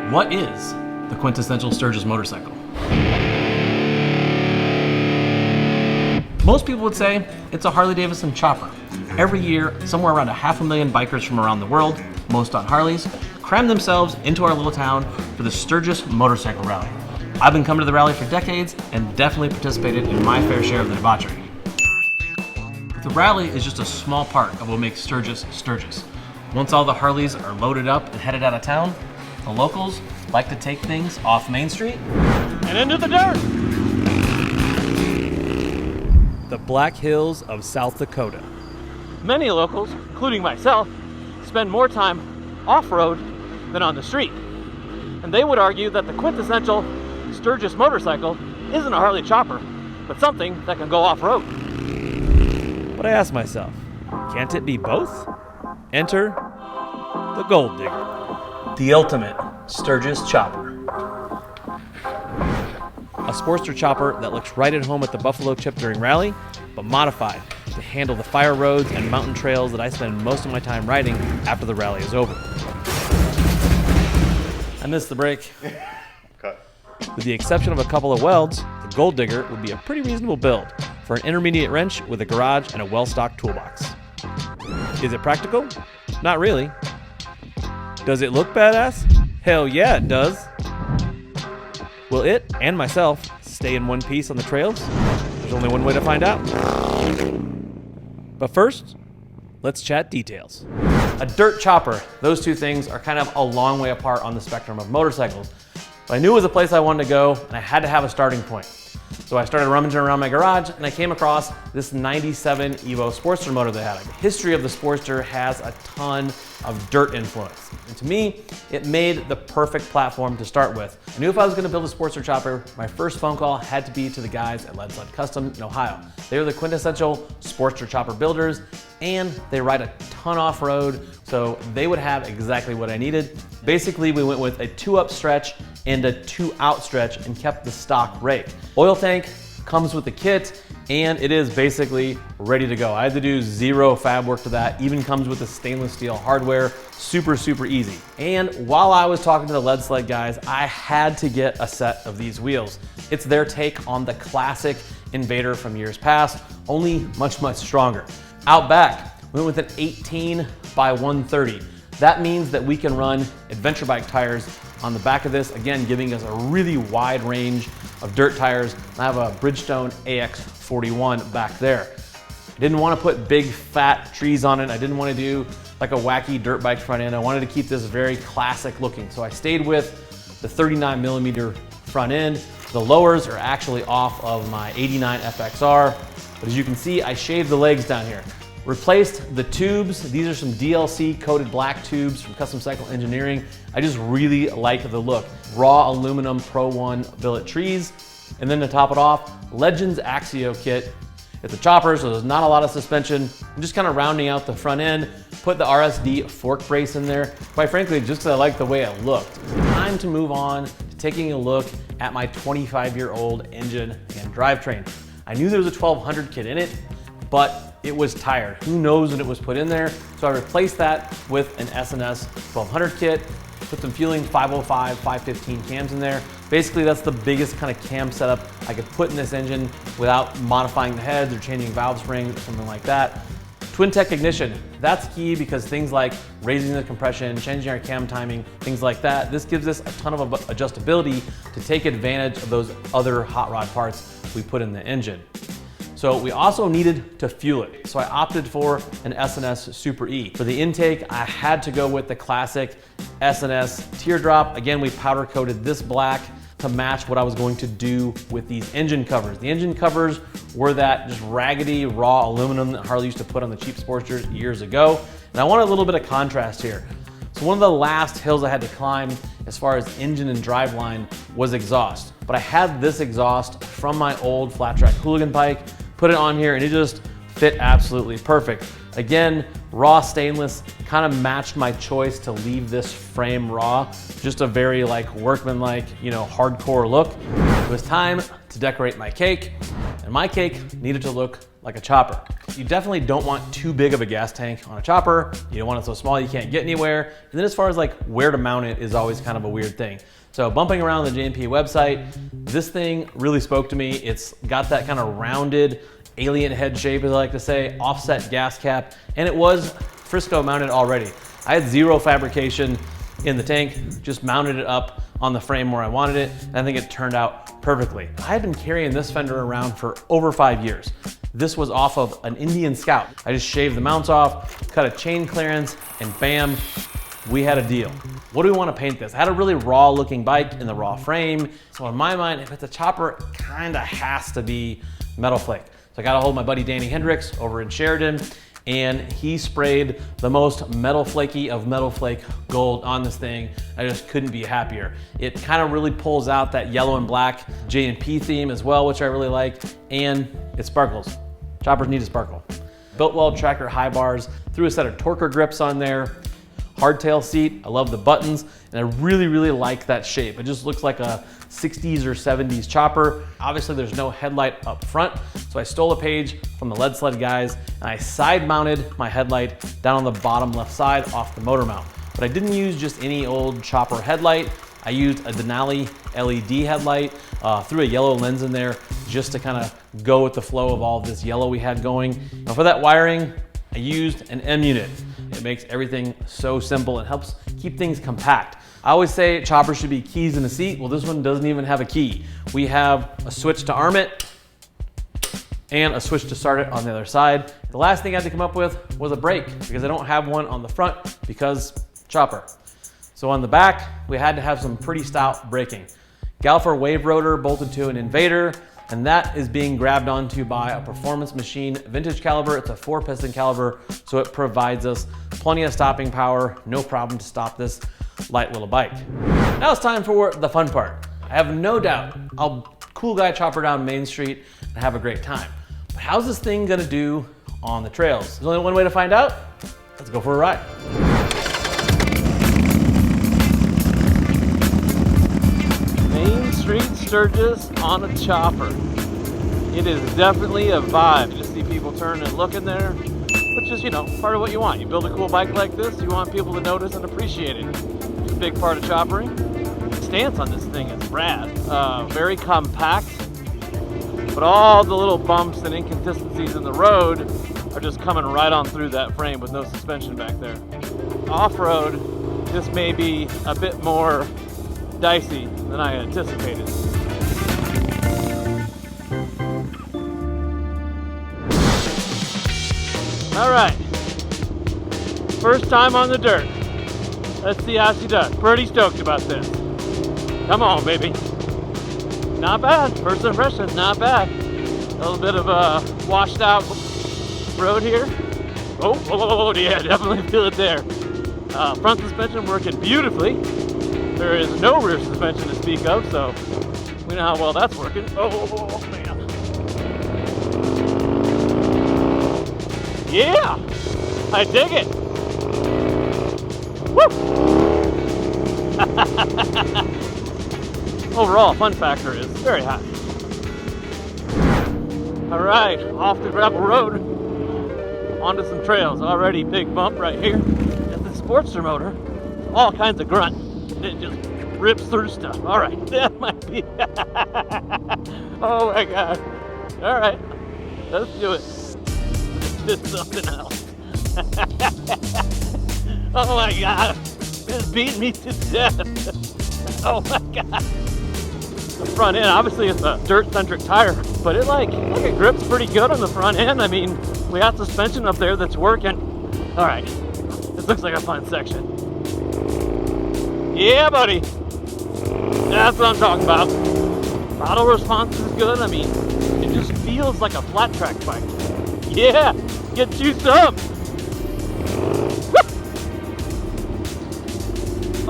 What is the quintessential Sturgis motorcycle? Most people would say it's a Harley-Davidson chopper. Every year, somewhere around 500,000 bikers from around the world, most on Harleys, cram themselves into our little town for the Sturgis Motorcycle Rally. I've been coming to the rally for decades and definitely participated in my fair share of the debauchery. But the rally is just a small part of what makes Sturgis Sturgis. Once all the Harleys are loaded up and headed out of town, the locals like to take things off Main Street and into the dirt. The Black Hills of South Dakota. Many locals, including myself, spend more time off-road than on the street. And they would argue that the quintessential Sturgis motorcycle isn't a Harley chopper, but something that can go off-road. But I ask myself, can't it be both? Enter the Gold Digger. The ultimate Sturgis chopper. A Sportster chopper that looks right at home at the Buffalo Chip during rally, but modified to handle the fire roads and mountain trails that I spend most of my time riding after the rally is over. I missed the break. Cut. With the exception of a couple of welds, the Gold Digger would be a pretty reasonable build for an intermediate wrench with a garage and a well-stocked toolbox. Is it practical? Not really. Does it look badass? Hell yeah, it does. Will it and myself stay in one piece on the trails? There's only one way to find out. But first, let's chat details. A dirt chopper, those two things are kind of a long way apart on the spectrum of motorcycles. But I knew it was a place I wanted to go, and I had to have a starting point. So I started rummaging around my garage, and I came across this 97 Evo Sportster motor they had. The history of the Sportster has a ton of dirt influence. And to me, it made the perfect platform to start with. I knew if I was gonna build a Sportster chopper, my first phone call had to be to the guys at Lead Sled Custom in Ohio. They are the quintessential Sportster chopper builders, and they ride a ton off-road, so they would have exactly what I needed. Basically, we went with a 2-up stretch and a 2-out stretch and kept the stock rake. Oil tank comes with the kit, and it is basically ready to go. I had to do zero fab work to that. Even comes with the stainless steel hardware. Super, super easy. And while I was talking to the Lead Sled guys, I had to get a set of these wheels. It's their take on the classic Invader from years past, only much, much stronger. Out back, we went with an 18 by 130. That means that we can run adventure bike tires on the back of this, again, giving us a really wide range of dirt tires. I have a Bridgestone AX41 back there. I didn't want to put big fat trees on it. I didn't want to do like a wacky dirt bike front end. I wanted to keep this very classic looking. So I stayed with the 39 millimeter front end. The lowers are actually off of my 89 FXR. But as you can see, I shaved the legs down here. Replaced the tubes. These are some DLC coated black tubes from Custom Cycle Engineering. I just really like the look. Raw aluminum Pro 1 billet trees. And then to top it off, Legends Axio kit. It's a chopper, so there's not a lot of suspension. I'm just kind of rounding out the front end. Put the RSD fork brace in there. Quite frankly, just because I like the way it looked. Time to move on to taking a look at my 25-year-old engine and drivetrain. I knew there was a 1200 kit in it, but it was tired. Who knows when it was put in there? So I replaced that with an S&S 1200 kit, put some Fueling 505, 515 cams in there. Basically, that's the biggest kind of cam setup I could put in this engine without modifying the heads or changing valve springs or something like that. Twin Tech ignition, that's key because things like raising the compression, changing our cam timing, things like that, this gives us a ton of adjustability to take advantage of those other hot rod parts we put in the engine. So we also needed to fuel it. So I opted for an S&S Super E. For the intake, I had to go with the classic S&S teardrop. Again, we powder coated this black to match what I was going to do with these engine covers. The engine covers were that just raggedy, raw aluminum that Harley used to put on the cheap Sportsters years ago. And I wanted a little bit of contrast here. So one of the last hills I had to climb as far as engine and driveline was exhaust. But I had this exhaust from my old flat track Hooligan bike, put it on here, and it just fit absolutely perfect. Again, raw stainless kind of matched my choice to leave this frame raw. Just a very like workmanlike, hardcore look. It was time to decorate my cake, and my cake needed to look like a chopper. You definitely don't want too big of a gas tank on a chopper. You don't want it so small you can't get anywhere. And then as far as like where to mount it is always kind of a weird thing. So bumping around the JMP website, this thing really spoke to me. It's got that kind of rounded alien head shape, as I like to say, offset gas cap, and it was Frisco mounted already. I had zero fabrication in the tank, just mounted it up on the frame where I wanted it, and I think it turned out perfectly. I had been carrying this fender around for over 5 years. This was off of an Indian Scout. I just shaved the mounts off, cut a chain clearance, and bam, we had a deal. What do we want to paint this? I had a really raw looking bike in the raw frame. So in my mind, if it's a chopper, it kind of has to be Metal Flake. So I got a hold of my buddy Danny Hendricks over in Sheridan, and he sprayed the most Metal Flaky of Metal Flake gold on this thing. I just couldn't be happier. It kind of really pulls out that yellow and black J&P theme as well, which I really like, and it sparkles. Choppers need to sparkle. Biltwell Tracker high bars, threw a set of Torker grips on there, hardtail seat. I love the buttons, and I really, really like that shape. It just looks like a 60s or 70s chopper. Obviously there's no headlight up front, so I stole a page from the Lead Sled guys, and I side mounted my headlight down on the bottom left side off the motor mount. But I didn't use just any old chopper headlight. I used a Denali LED headlight, threw a yellow lens in there just to kind of go with the flow of all of this yellow we had going. Now for that wiring, I used an M unit. It makes everything so simple and helps keep things compact. I always say choppers should be keys in the seat. Well, this one doesn't even have a key. We have a switch to arm it and a switch to start it on the other side. The last thing I had to come up with was a brake because I don't have one on the front because chopper. So on the back, we had to have some pretty stout braking. Galfer wave rotor bolted to an Invader, and that is being grabbed onto by a Performance Machine vintage caliber. It's a 4-piston caliber, so it provides us plenty of stopping power, no problem to stop this light little bike. Now it's time for the fun part. I have no doubt I'll cool guy chopper down Main Street and have a great time. But how's this thing gonna do on the trails? There's only one way to find out. Let's go for a ride. Main Street Sturgis on a chopper. It is definitely a vibe to see people turn and look in there, which is, you know, part of what you want. You build a cool bike like this, you want people to notice and appreciate it. It's a big part of choppering. The stance on this thing is rad. Very compact, but all the little bumps and inconsistencies in the road are just coming right on through that frame with no suspension back there. Off-road, this may be a bit more dicey than I anticipated. All right, first time on the dirt. Let's see how she does. Pretty stoked about this. Come on, baby. Not bad, first impression, not bad. A little bit of a washed out road here. Oh, yeah, definitely feel it there. Front suspension working beautifully. There is no rear suspension to speak of, so we know how well that's working. Oh, man. Yeah, I dig it. Woo! Overall, fun factor is very high. All right, off the gravel road, onto some trails. Already big bump right here. Got the Sportster motor, all kinds of grunt. It just rips through stuff. All right, that might be. Oh my God. All right, let's do it. This is something else. Oh my God, this beat me to death. Oh my God. The front end, obviously it's a dirt-centric tire, but it grips pretty good on the front end. I mean, we got suspension up there that's working. All right, this looks like a fun section. Yeah, buddy. That's what I'm talking about. Throttle response is good. I mean, it just feels like a flat track bike. Yeah, get juiced up. Woo!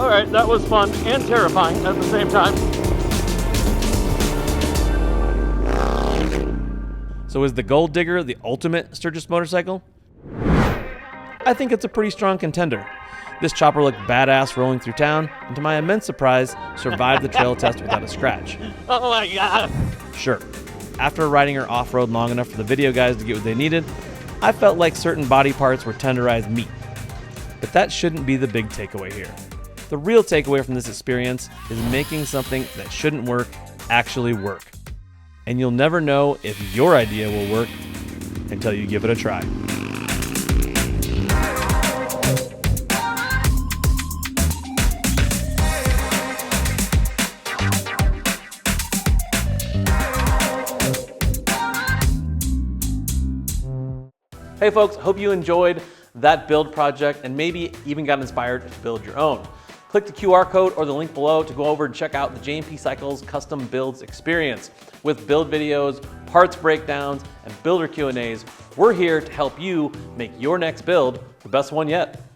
All right, that was fun and terrifying at the same time. So is the Gold Digger the ultimate Sturgis motorcycle? I think it's a pretty strong contender. This chopper looked badass rolling through town, and to my immense surprise, survived the trail test without a scratch. Oh my God. Sure, after riding her off-road long enough for the video guys to get what they needed, I felt like certain body parts were tenderized meat. But that shouldn't be the big takeaway here. The real takeaway from this experience is making something that shouldn't work actually work. And you'll never know if your idea will work until you give it a try. Hey folks, hope you enjoyed that build project and maybe even got inspired to build your own. Click the QR code or the link below to go over and check out the J&P Cycles Custom Builds experience. With build videos, parts breakdowns, and builder Q&As, we're here to help you make your next build the best one yet.